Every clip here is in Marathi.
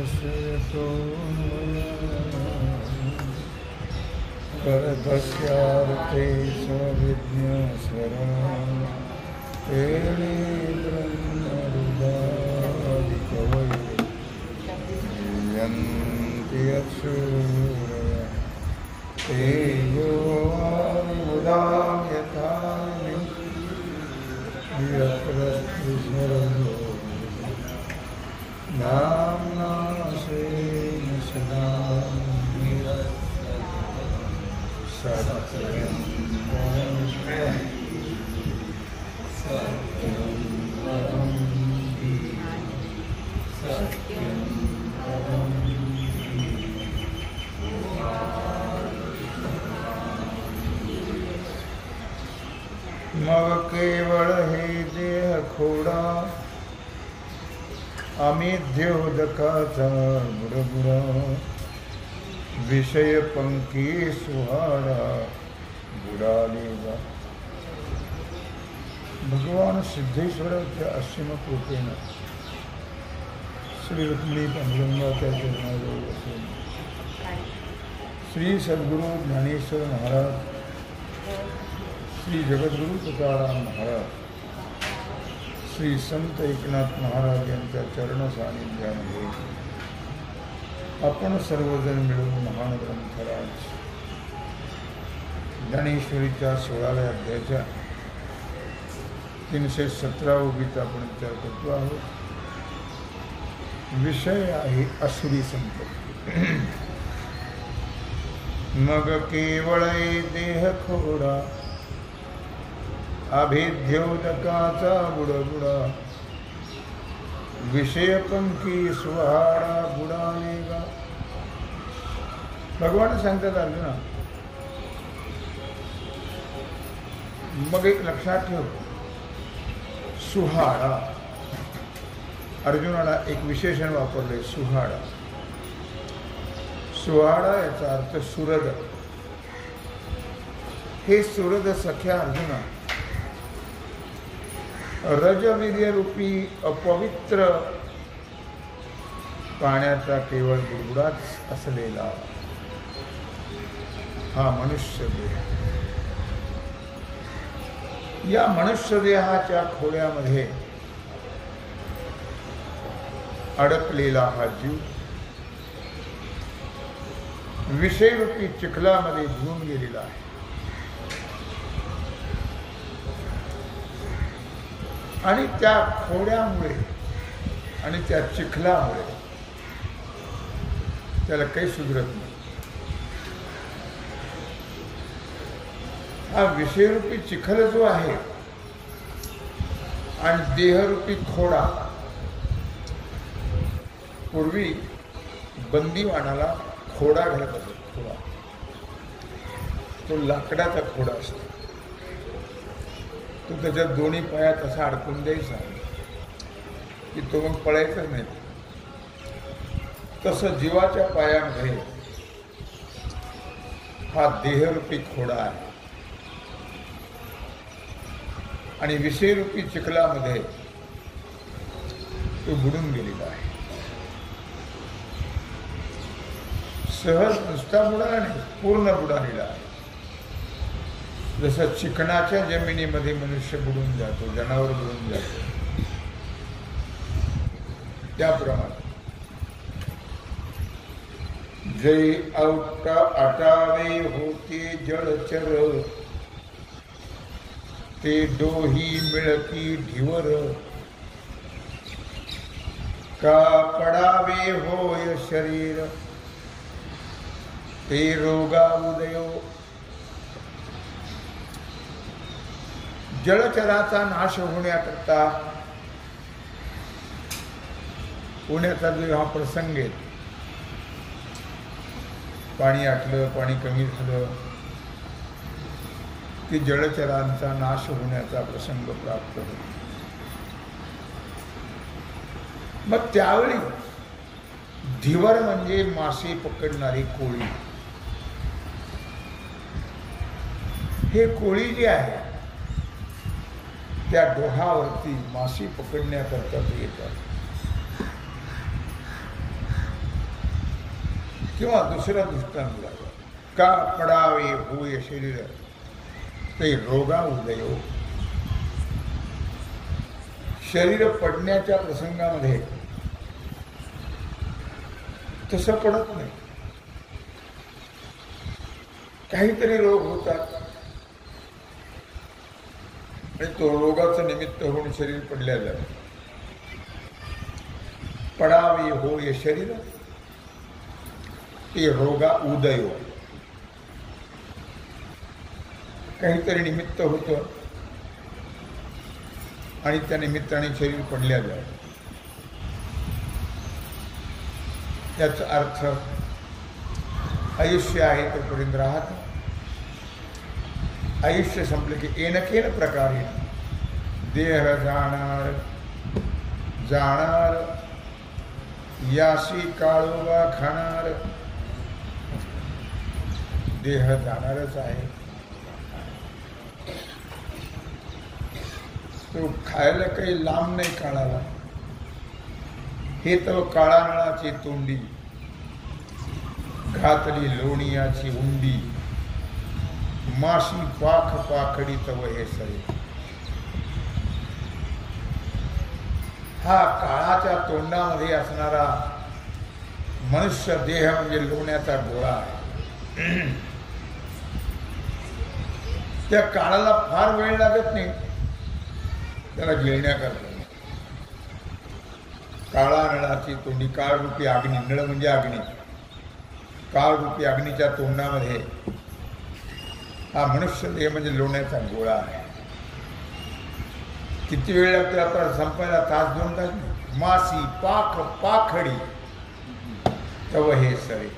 दर्शयतो परतस्यार्थे स्वविज्ञस्वरा तेने ब्रह्मरुदादिकवै यन्ति यत्सूरया तेजो वायुदां यथा यत्रस्त्रिशरदो नाम्ना स्वेन सदा सत्यं मग केवळ हे देह खोडा अमेध्योदकाचा बुडबुडा विषय पंकी सुहाडा बुडालेला. भगवान सिद्धेश्वराच्या असीम कृपेनं श्री रुक्मिणी पांडुरंगाच्या चरणाजवळ बसून श्री सद्गुरू ज्ञानेश्वर महाराज, श्री जगद्गुरु तुकाराम महाराज, श्री संत एकनाथ महाराज यांच्या चरण सानिध्यामध्ये आपण सर्वजण मिळून महान ग्रंथराज ज्ञानेश्वरीच्या 16व्या अध्यायाच्या 317 ओबीचा आपण विचार करतो आहोत. विषय आहे असुरी संपत्ती. मग केवळ देह खोडा अभेद्योदकाचा बुडबुडा विषय पंकी सुहाडा बुडालेगा. भगवान सांगतात अर्जुना, मग एक लक्षात ठेव, सुहाडा. अर्जुनाला एक विशेषण वापरले, सुहाडा. सुहाडा याचा अर्थ सुरद. हे सुरद सख्या अर्जुना, रजवीर्य रूपी अपवित्र पाण्याचा केवळ बुडबुडाच असलेला हा मनुष्य देह. या मनुष्य देहाच्या खोड्यामध्ये अडकलेला हा जीव विषयरूपी चिखलामध्ये धुवून गेलेला आहे. आणि त्या खोड्यामुळे आणि त्या चिखलामुळे त्याला काही सुधरत नाही. हा विषयरूपी चिखल जो आहे आणि देहरूपी खोडा, पूर्वी बंदीवानाला खोडा घालत असत. खोडा तो लाकडाचा खोडा असतो. तो त्याच्या दोन्ही पायात असा अडकून द्यायचा की तो मग पळायचा नाही. तसं जीवाच्या पायामध्ये हा देहरूपी खोडा आहे आणि विषयरूपी चिखलामध्ये तो बुडून गेलेला आहे. सहज नुसता बुडाला नाही, पूर्ण बुडालेला आहे. जसं चिकणाच्या जमिनीमध्ये मनुष्य बुडून जातो, जनावर बुडून जातो, त्याप्रमाणे जै आटावे होते जळचर, ते डोही मिळती ढिवर, का पडावे होय शरीर, ते रोगा उदयो. जलचराचा नाश होण्याकरता होण्याचा जो हा प्रसंग आहे, पाणी आटलं, पाणी कमी झालं की जलचरांचा नाश होण्याचा प्रसंग प्राप्त होतो. मग त्यावेळी धीवर म्हणजे मासे पकडणारी कोळी. हे कोळी जे आहे त्या डोहावरती मासे पकडण्याकरता ते येतात. किंवा दुसरा दृष्टांत लागला, का पडावे होय शरीर ते रोगा उदयो. शरीर पडण्याच्या प्रसंगामध्ये तसं पडत नाही, काहीतरी रोग होतात आणि तो रोगाचं निमित्त होऊन शरीर पडल्या जातं. पडावे होय शरीर ते रोगा उदयो. काहीतरी निमित्त होतं आणि त्या निमित्ताने शरीर पडल्या जातं. याचा अर्थ आयुष्य आहे तोपर्यंत राहत, आयुष्य संपलं की एनकेन प्रकारे देह जाणार जाणार, याशी काळोबा खाणार. देह जाणारच आहे, तो खायला काही लांब नाही काळाला. हे तर काळा नळाची तोंडी, घातली लोणियाची उंडी, माशी पाख पाखडी तव हे सरे. हा काळाच्या तोंडामध्ये असणारा मनुष्य देह म्हणजे लोण्याचा गोळा आहे. त्या काळाला फार वेळ लागत नाही त्याला गिळण्याकरता. काळा नळाची तोंडी, काळरूपी अग्नी, नळ म्हणजे अग्नी, काळरूपी अग्नीच्या तोंडामध्ये हा मनुष्य देह म्हणजे लोण्याचा गोळा आहे. किती वेळ लागतो आपल्याला संपायला? तास 2 तास नाही. मासी पाख पाखडी तव हे सरे.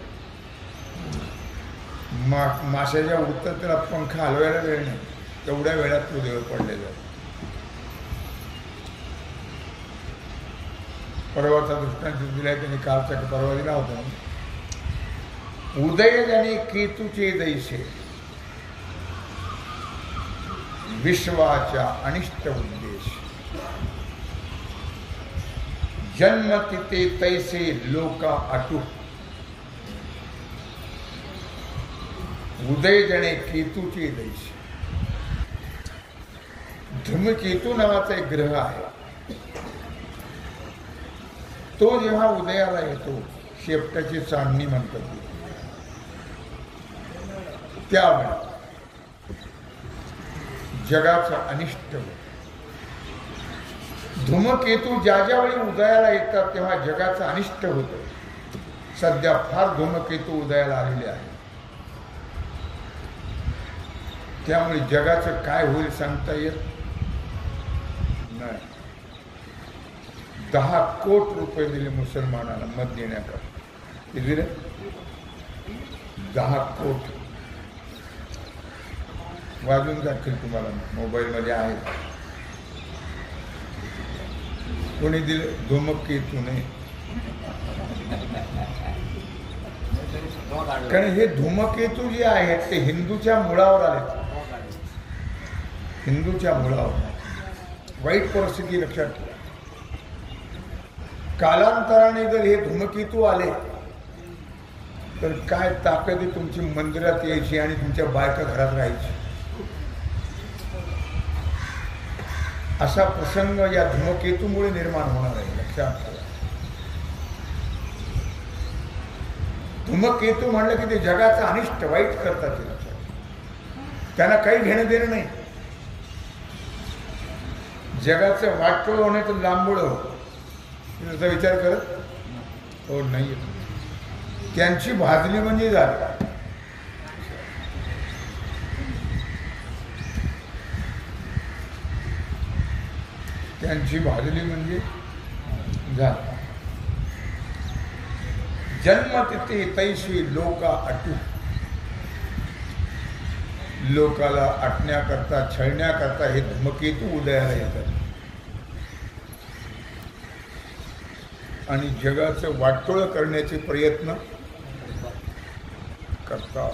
माशाच्या उडतात त्याला पंखा हलवायला वेळ नाही, तेवढ्या वेळात तो देह पडले जातो. परवाचा दृष्टांत दिलाय त्यांनी, कालचा परवा दिला होता. उदय जने केतूचे दैसे, विश्वाच्या अनिष्ट उद्देश. जन्म तिथे तैसे लोका अटू. उदय जने केतूचे दैसे. धूमकेतू नावाचा एक ग्रह आहे, तो जेव्हा उदयाला येतो, शेपटाची चांदणी म्हणतात, त्यावेळी जगाचा अनिष्ट होतो. धूमकेतू ज्या ज्यावेळी उदयाला येतात तेव्हा जगाचं अनिष्ट होतं. सध्या फार धूमकेतू उदयाला आलेले आहे, त्यामुळे जगाचं काय होईल सांगता येत नाही. 10 कोटी रुपये दिले मुसलमानाला मत देण्याकरता. किती दिले? 10 कोटी. वाजून दाखवेल तुम्हाला, मोबाईलमध्ये आहे. कोणी दिले? धूमकेतूने. कारण हे धूमकेतू जे आहेत ते हिंदूच्या मुळावर आले, हिंदूच्या मुळावर. वाईट परिस्थिती लक्षात ठेवा. कालांतराने जर हे धूमकेतू आले तर काय ताकद आहे तुमची मंदिरात यायची आणि तुमच्या बायका घरात राहायची. असा प्रसंग या धूमकेतूमुळे निर्माण होणार आहे, लक्षात ठेवा. धूमकेतू म्हणलं की ते जगाचं अनिष्ट, वाईट करतात. ते लक्षात, त्यांना काही घेणं देणं नाही. जगाचं वाटोळ होण्याचं लांबोळ त्याचा विचार करत हो नाही. त्यांची भाजली म्हणजे झाली. त्यांची भाजली म्हणजे झाली. जन्म तिथे तैशी लोका अटू. लोकाला अटण्याकरता, छळण्याकरता हे धूमकेतू उदयाला येतात आणि जगाचं वाटोळ करण्याचे प्रयत्न करतात.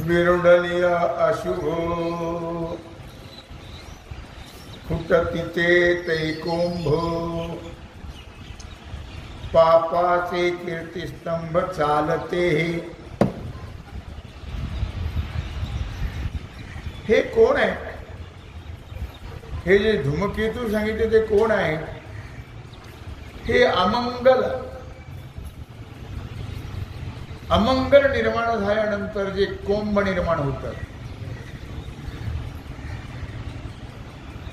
विरुडलिया अशुभ फुटती ते तै कुंभ. पापाचे कीर्तिस्तंभ चालते हे कोण आहे? हे जे धूमकेतू सांगितले ते कोण आहे? हे अमंगल अमंगल निर्माण झाल्यानंतर जे कोंब निर्माण होतात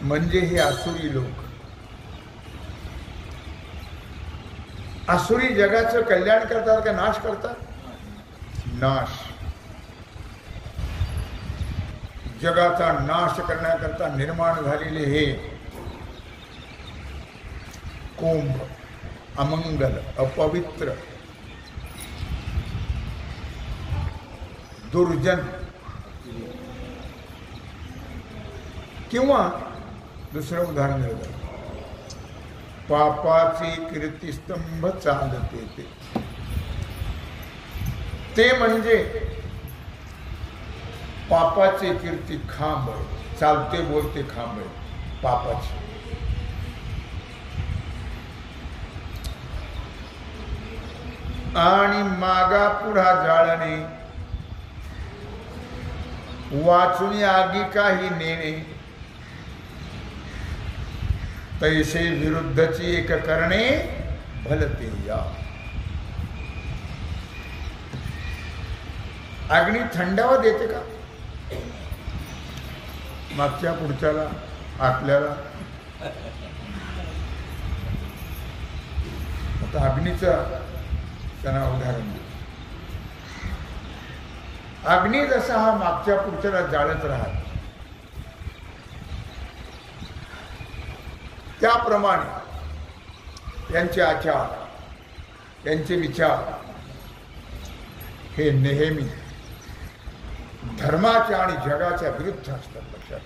म्हणजे हे आसुरी लोक. आसुरी जगाचं कल्याण करतात का नाश करतात? नाश. जगाचा नाश करण्याकरता निर्माण झालेले हे कोंब अमंगल अपवित्र दुर्जन. किंवा दुसरं उदाहरण देतो, पापाचे कीर्तिस्तंभ चालते ते म्हणजे पापाचे कीर्ती खांब, चालते बोलते खांब पापाचे. आणि मागा पुढा जाळणे, वाचून आगी काही नेणे, तैसे विरुद्धची एक करणे भलते या. अग्नी थंडावा देते का? मागच्या पुढच्याला आतल्याला. आता अग्नीचं त्यांना उदाहरण दे. अग्नी जसा हा मागच्या पुढच्याला जाळत राहत त्याप्रमाणे यांचे आचार यांचे विचार हे नेहमी धर्माच्या आणि जगाच्या विरुद्ध असतात. लक्षात.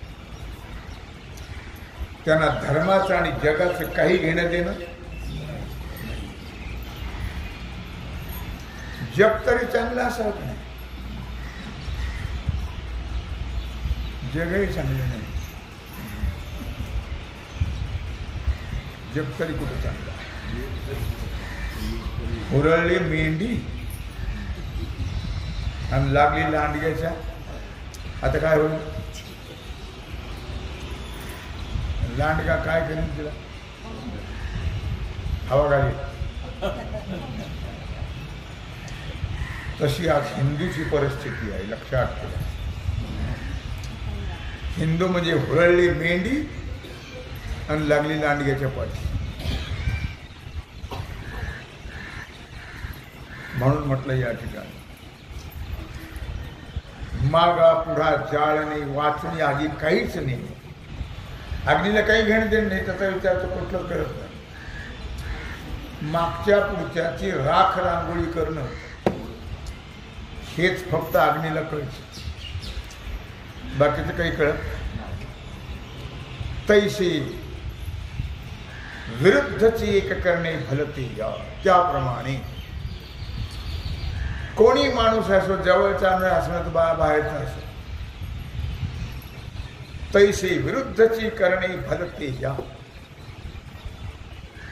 त्यांना धर्माचं आणि जगाचं काही घेणं देणं. जग तरी चांगलं असत नाही, जगही चांगले नाही. जग तरी कुठं चांगलं. हुरळली मेंढी आणि लागली लांडग्याच्या. आता काय होईल? लांडगा काय करेल तिला? हवा गाडी. तशी आज हिंदूची परिस्थिती आहे. लक्षात ठेवा. हिंदू म्हणजे हुरळली मेंढी आणि लागली लांडग्याच्या पाठी. म्हणून म्हटलं या ठिकाणी मागा पुढा जाळणे वाचणे आधी काहीच नाही. अग्नीला काही घेणं देणं नाही, त्याचा विचार तर कुठलंच करत नाही. मागच्या पुढच्याची राख रांगोळी करणं हेच फक्त अग्नीला कळतं, बाकीचं काही कळत. तैसे विरुद्धची एक करणे भलते या. त्याप्रमाणे कोणी माणूस असो, जवळचा असणं बाहेरचा असो, तैसे विरुद्धची करणे भलते या.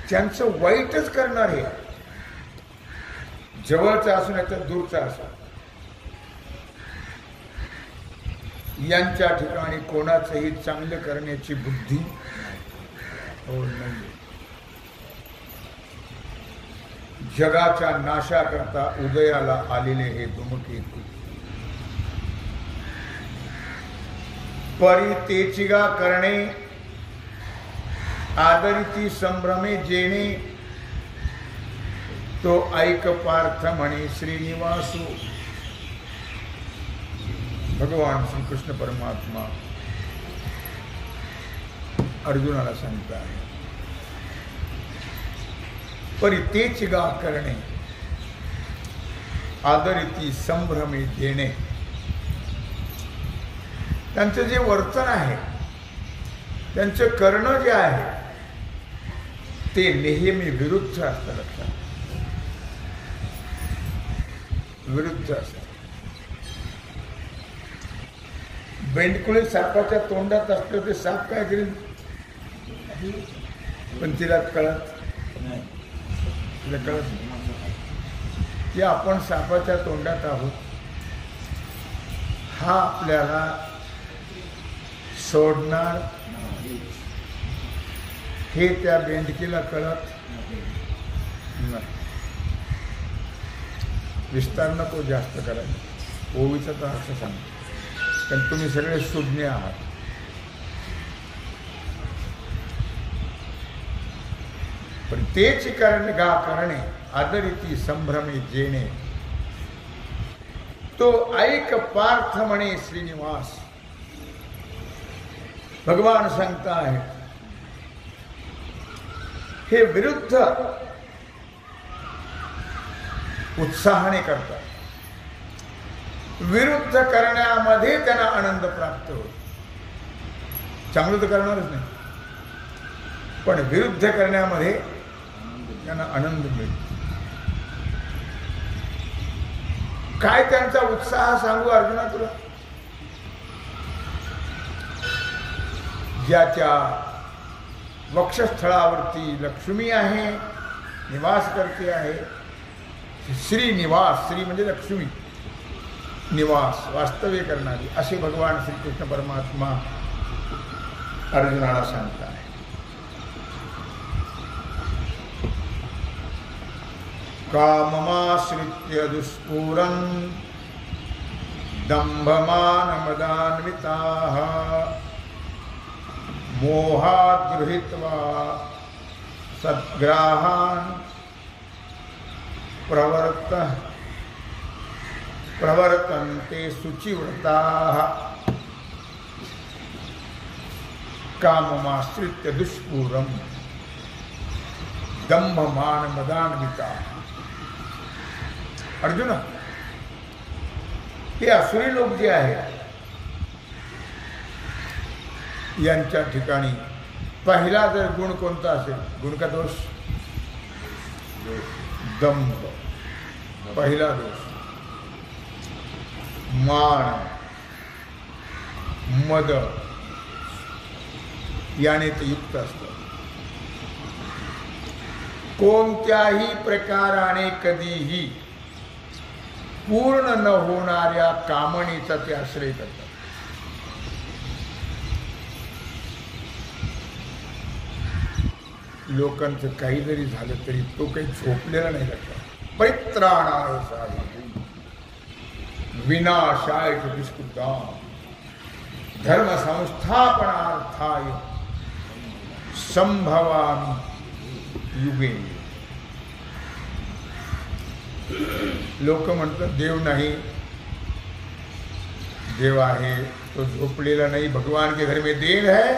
त्यांचं वाईटच करणार हे. जवळचा असो नाही तर दूरचा असो, यांच्या ठिकाणी कोणाचंही चांगलं करण्याची बुद्धी नाही. जगाच्या नाशाकरता उदयाला आलेले हे धूमकेतू परी तेचिगा करणे, आदरिती संभ्रमे जेणे, तो ऐक पार्थ म्हणे श्रीनिवासू. भगवान श्रीकृष्ण परमात्मा अर्जुनाला सांगता आहे. परी तेचिगा करणे, आदरिती संभ्रमे देणे. त्यांचं जे वर्तन आहे, त्यांचं करणं जे आहे ते नेहमी विरुद्ध असतं. लक्षात. विरुद्ध असतं. बेंडकुळे सापाच्या तोंडात असलं ते साप काय करेल? पण तिला कळत नाही. तिला कळत नाही की आपण सापाच्या तोंडात आहोत. हा आपल्याला सोडणार हे त्या बेंडकीला कळत नाही. विस्तार नको जास्त करायला, ओवीचा तर अर्थ सांगतो. कारण तुम्ही सगळे शून्य आहात. पण तेच गा करणे आदरिती संभ्रमे जेणे, तो ऐक पार्थ म्हणे श्रीनिवास. भगवान सांगता आहे हे विरुद्ध उत्साहाने करतात. विरुद्ध करण्यामध्ये त्यांना आनंद प्राप्त होतो. चांगलं तर करणारच नाही, पण विरुद्ध करण्यामध्ये त्यांना आनंद मिळतो. काय त्यांचा उत्साह सांगू अर्जुना तुला. ज्याच्या वक्षस्थळावरती लक्ष्मी आहे, निवास करते आहे. श्रीनिवास, श्री म्हणजे लक्ष्मी, निवास वास्तव्य करणारी, असे भगवान श्रीकृष्ण परमात्मा अर्जुनाला सांगता आहे. काममाश्रित्य दुष्पूरं दंभमानमदान्विताः मोहात् गृहीत्वा सद्ग्राहान् प्रवर्तन्ते शुचिव्रताः. काममाश्रित्य दुष्पूरं दंभमानमदान्विताः. अर्जुन, हे असुरी लोक जे आहेत यांच्या ठिकाणी पहिला जर गुण कोणता असेल, गुण का दोष? दंभ, पहिला दोष. मान, मद याने ते युक्त असतात. कोणत्याही प्रकाराने कधीही पूर्ण न होणाऱ्या कामनेचा ते आश्रय करतात. लोकांचं काही जरी झालं तरी तो काही झोपलेला नाही लागतात. परित्राणाय साधूनां विनाशाय च दुष्कृतां धर्म संस्थापनार्थाय संभवामि युगे. लोक म्हणतात देव नाही, देव आहे तो झोपलेला नाही. भगवान के घर में देव है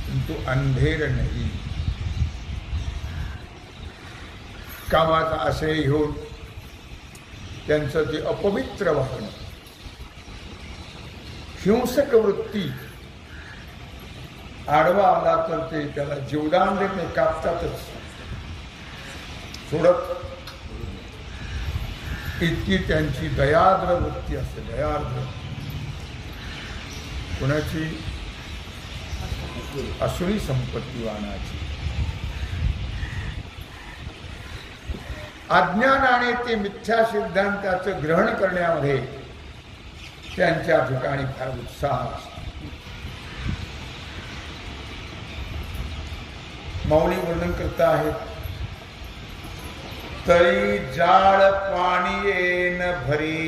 किंतु अंधेर नाही. कामाचा आश्रय घेऊन त्यांचं ते अपवित्र वागणं, हिंसक वृत्ती, आडवा आला तर ते त्याला जीवदान देत नाही, कापतातच, सोडत. इतकी त्यांची दयाद्र वृत्ती असते. दयाद्र कोणाची? असुरी संपत्तीवानाची. अज्ञानाने ते मिथ्या सिद्धांताचं ग्रहण करण्यामध्ये त्यांच्या ठिकाणी फार उत्साह असतो. मौली वर्णन करता आहेत, तरी जाळ पाणीये न भरे,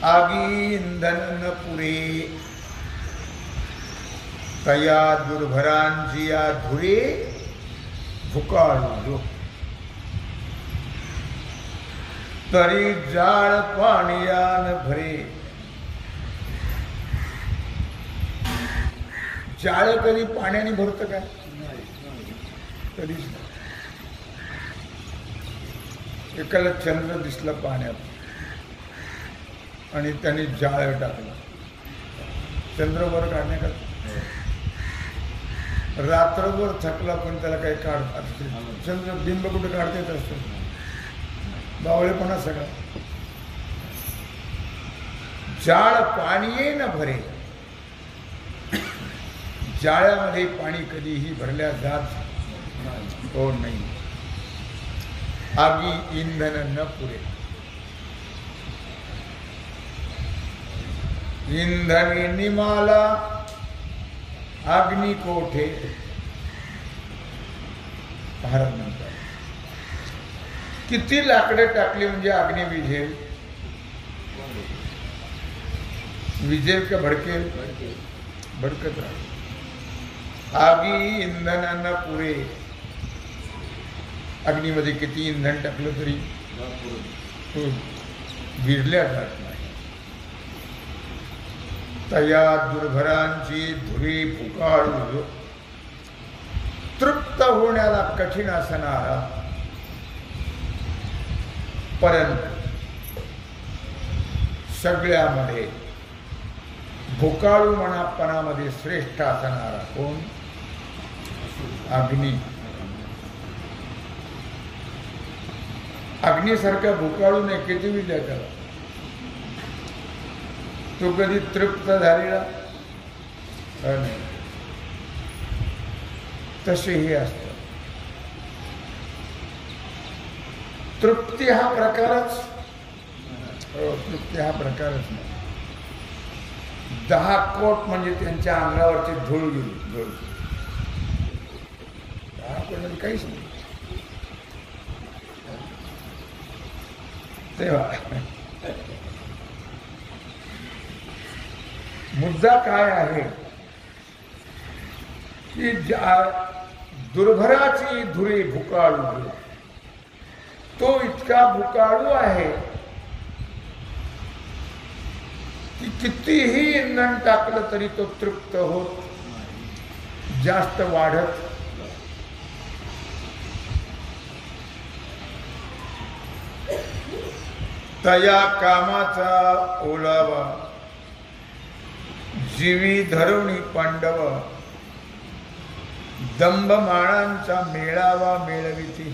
आगी इंधन न पुरे, तया दुर्भरांजिया धुरे भुकाळू. तरी जाळ पाणीया न भरे. जाळ कधी पाण्याने भरतं काय? कधीच नाही. एकाला चंद्र दिसला पाण्यात आणि त्याने जाळ टाकलं. चंद्र वर काढण्याकरता रात्रभर थकला पण त्याला काही काढत. चंद्र बिंब कुठे काढता येत असतं? बावळेपणा सगळा. जाळ पाणीये न भरे, जाळ्यामध्ये पाणी कधीही भरल्या जात हो नाही. आगी इंधन न पुरे. इंधनी निमाला अग्नि कोठे. महाराज म्हणतात किती लाकडं टाकली म्हणजे अग्नी विझेल. विझेल का भडकेल. भडकत राहील. आगी इंधनांना पुरे. अग्नीमध्ये किती इंधन टाकलं तरी तो विरल्या जात नाही. तया दुर्भरांची धुरी पुकाळू तृप्त होण्याला कठीण असणारा परंतु सगळ्यामध्ये भुकाळू मनापणामध्ये श्रेष्ठ असणारा कोण. अग्नी. अग्नीसारखा भुकाळू नाही. किती विद्या करा. तो कधी तृप्त झालेला नाही. तसे हे असतं. तृप्ती हा प्रकारच. तृप्ती हा प्रकारच नाही. 10 कोट म्हणजे त्यांच्या अंगावरची धूळ गेली. धूळ 10 कोट म्हणजे काहीच नाही. तेव्हा मुद्दा काय आहे की दुर्भराची धुरी भुकाळू. तो इतका भुकाळू आहे की कितीही इंधन टाकलं तरी तो तृप्त होत. जास्त वाढत. तया कामाचा ओलावा जीवी धरुणी पांडव. दंभ माणांचा मेळावा मेळविती.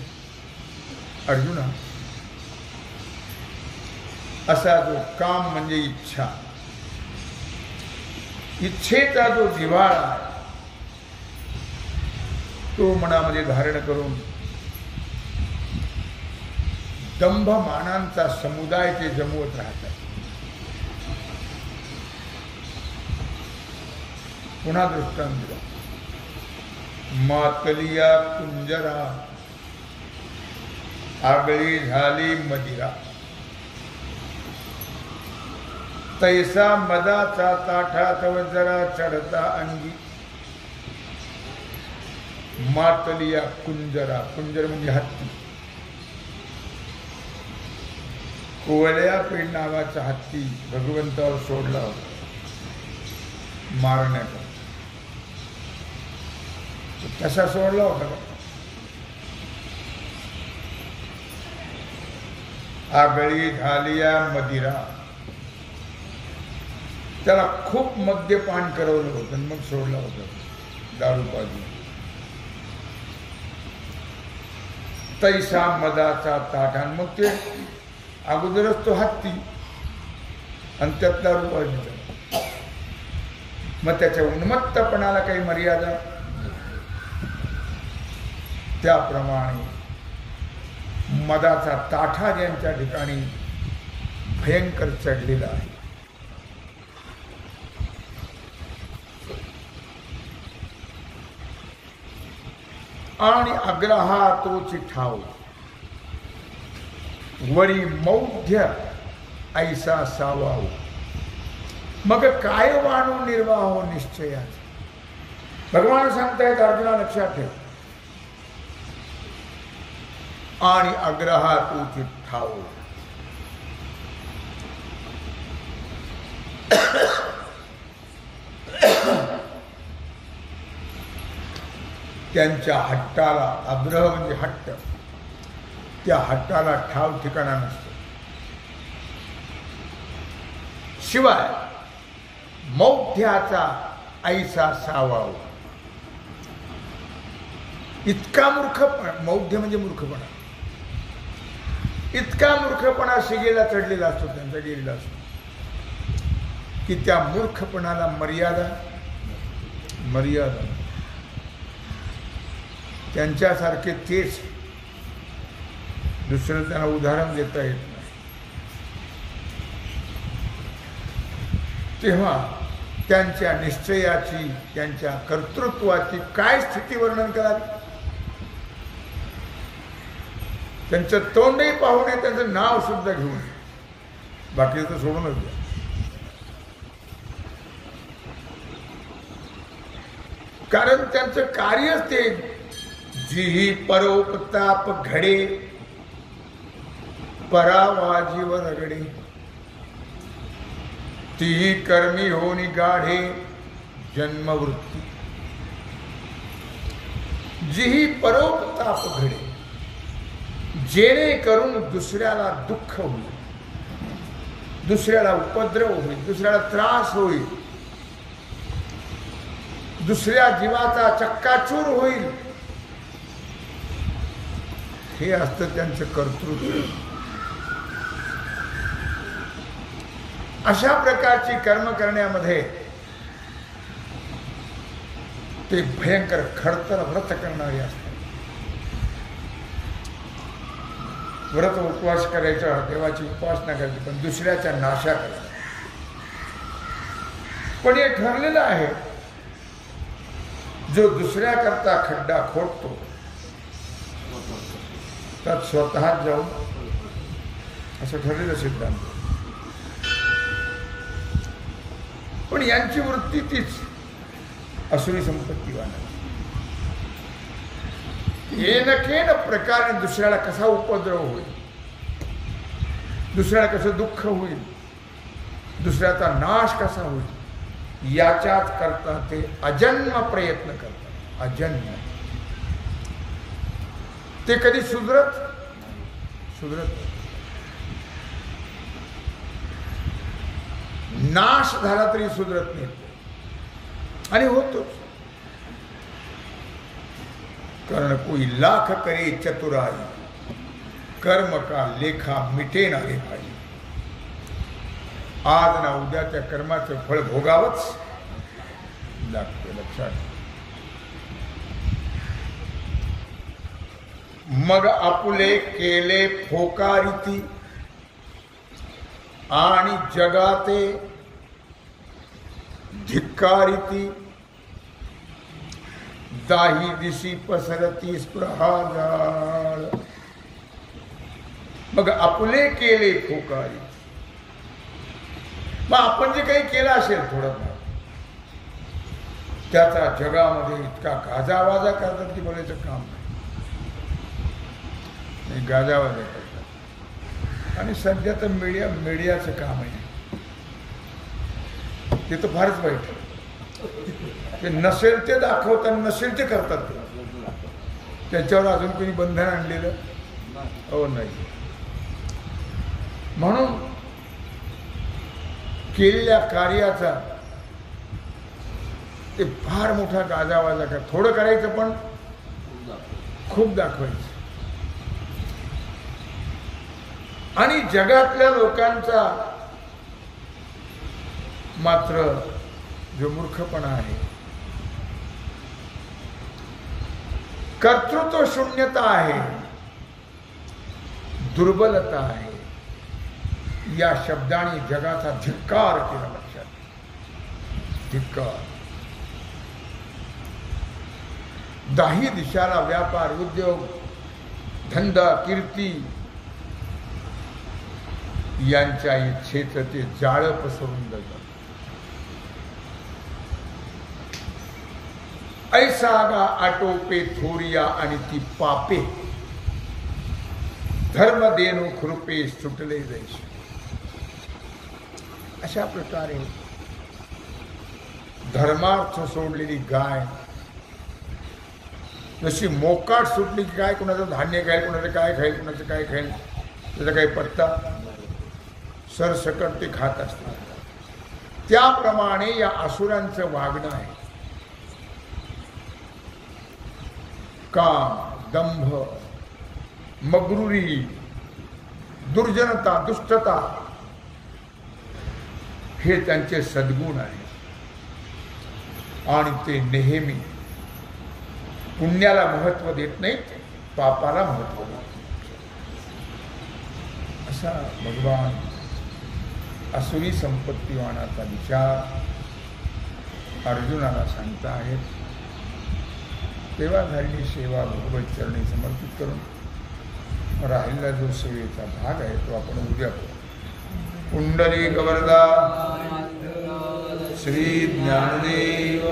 अर्जुना असा जो काम म्हणजे इच्छा. इच्छेचा जो जिव्हाळा तो मनामध्ये धारण करून दंभ मानांचा समुदाय ते जमवत राहतात. पुन्हा दृष्टांत दिला. मातलिया कुंजरा आगळी झाली मदिरा. तैसा मदाचा ताठा तव जरा चढता अंगी. मातलिया कुंजरा. कुंजर म्हणजे हत्ती. कोवल्या पेड नावाचा हत्ती भगवंतावर सोडला होता मारण्याचा. तसा सोडला होता का. आगळी झालिया मदिरा. त्याला खूप मद्यपान करवलं होतं मग सोडला होता. दारू पाजून. तैसा मदाचा ताठान. मग ते अगोदरच तो हत्ती आणि त्यात दारू पाजली. मग त्याच्या उन्मत्तपणाला काही मर्यादा. त्याप्रमाणे मदाचा ताठा ज्यांच्या ठिकाणी भयंकर चढलेला आहे. आणि अग्रहा तोची ठाव. वरी मौढ्य ऐसा सावाव. मग काय वाणू निर्वाह निश्चयात. भगवान सांगतायत अर्जुना लक्षात ठेव. आणि अग्रहा तोची ठाव. त्यांच्या हट्टाला. आग्रह म्हणजे हट्ट. त्या हट्टाला ठाव ठिकाणा नसतो. शिवाय मौढ्याचा ऐसा सावाव. इतका मूर्खपणा. मौढ्य म्हणजे मूर्खपणा. इतका मूर्खपणा शिगेला चढलेला असतो त्यांचा. गेलेला असतो की त्या मूर्खपणाला मर्यादा मर्यादा. त्यांच्यासारखे तेच, दुसरं त्यांना उदाहरण देता येत नाही. तेव्हा त्यांच्या निश्चयाची, त्यांच्या कर्तृत्वाची काय स्थिती वर्णन करावी? त्यांचं तोंडही पाहू नये, त्यांचं नाव सुद्धा घेऊ नये, बाकीचं सोडूनच द्या. कारण त्यांचं कार्यच ते, जीही परोपताप घडे परावाजीवर रगडे, तीही कर्मी होनी गाढे जन्मवृत्ती. जीही परोपताप घडे, जेणेकरून दुसऱ्याला दुःख होईल, दुसऱ्याला उपद्रव होईल, दुसऱ्याला त्रास होईल, दुसऱ्या जीवाचा चक्काचूर होईल, हे असतं त्यांचं कर्तृत्व. अशा प्रकारची कर्म करण्यामध्ये ते भयंकर खडतर व्रत करणारे असतात. व्रत उपवास करायचा, देवाची उपासना करायची, पण दुसऱ्याच्या नाशा करायचा. पण हे ठरलेलं आहे, जो दुसऱ्याकरता खड्डा खोदतो त्यात स्वतः जाऊन, असं ठरलेलं सिद्धांत. पण यांची वृत्ती तीच असुरी संपत्तीवान. येनकेन प्रकारे दुसऱ्याला कसा उपद्रव होईल, दुसऱ्याला कसं दुःख होईल, दुसऱ्याचा नाश कसा होईल, याच्याच करता ते अजन्म प्रयत्न करतात. अजन्म. ते कधी सुधरत नाश झाला तरी सुधरत नाही, आणि होतोच. कारण कोई लाख करे चतुराई, कर्म का लेखा मिटे ना रे भाई. आज ना उद्या त्या कर्माचं फळ भोगावंच लागतं, लक्षात. मग आपुले केले फोकारिती, आणि जगाते धिक्कारिती. दाही दिशी पसरती स्पृहा जाळ. मग आपुले केले फोकारिती, मग आपण जे काही केलं असेल थोडंफार, त्याचा जगामध्ये इतका गाजावाजा करतात की बोलायचं काम नाही. गाजावाजा करतात. आणि सध्या तर मीडियाचं काम आहे, ते तर फारच वाईट. ते नसेल ते दाखवतात, नसेल ते करतात. त्याच्यावर अजून कोणी बंधन आणलेलं हो नाही. म्हणून केलेल्या कार्याचा ते फार मोठा गाजावाजा कर. थोडं करायचं पण खूप दाखवायचं. आणि जगातल्या लोकांचा मात्र जो मूर्खपणा आहे, कर्तृत्व शून्यता आहे, दुर्बलता आहे, या शब्दाने जगाचा धिक्कार केला. लक्षात, धिक्कार. दाही दिशाला व्यापार, उद्योग, धंदा, कीर्ती यांच्या इच्छेचं ते जाळं पसरून जातं. ऐसा गा आटोपे थोरिया आणि ती पापे, धर्म देनो कृपे सुटले जैसे. अशा प्रकारे धर्मार्थ सोडलेली गाय जशी मोकाट सुटली की काय, कुणाचं धान्य खाईल, कुणाचं काय खाईल, कुणाचं काय खाईल, त्याचा काही पत्ता, सरसकट ते खात असतात. त्याप्रमाणे या असुरांचं वागणं आहे. काम, दंभ, मगरुरी, दुर्जनता, दुष्टता हे त्यांचे सद्गुण आहे. आणि ते नेहमी पुण्याला महत्व देत नाहीत, पापाला महत्व देत. असा भगवान असुरी संपत्तीवानाचा विचार अर्जुनाला सांगता आहेत. तेव्हा झालेली सेवा भगवत चरणी समर्पित करून राहिलेला जो सेवेचा भाग आहे तो आपण उद्या करू. पुंडलिक वरदा श्री ज्ञानदेव